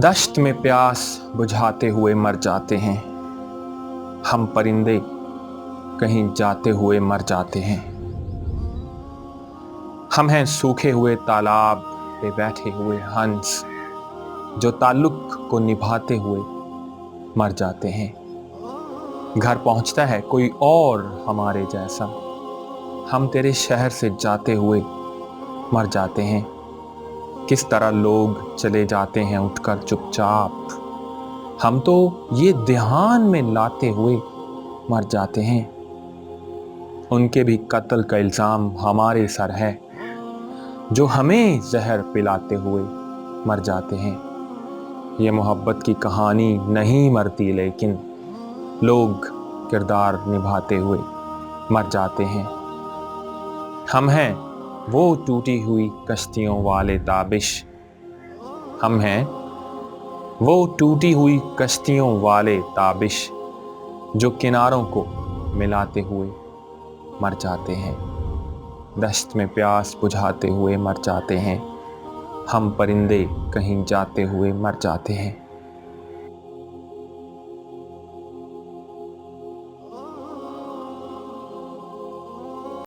दश्त में प्यास बुझाते हुए मर जाते हैं, हम परिंदे कहीं जाते हुए मर जाते हैं। हम हैं सूखे हुए तालाब पे बैठे हुए हंस, जो ताल्लुक को निभाते हुए मर जाते हैं। घर पहुंचता है कोई और हमारे जैसा, हम तेरे शहर से जाते हुए मर जाते हैं। किस तरह लोग चले जाते हैं उठकर चुपचाप, हम तो ये ध्यान में लाते हुए मर जाते हैं। उनके भी कत्ल का इल्ज़ाम हमारे सर है, जो हमें जहर पिलाते हुए मर जाते हैं। ये मोहब्बत की कहानी नहीं मरती, लेकिन लोग किरदार निभाते हुए मर जाते हैं। हम हैं वो टूटी हुई कश्तियों वाले ताबिश, हम हैं वो टूटी हुई कश्तियों वाले ताबिश, जो किनारों को मिलाते हुए मर जाते हैं। दश्त में प्यास बुझाते हुए मर जाते हैं, हम परिंदे कहीं जाते हुए मर जाते हैं।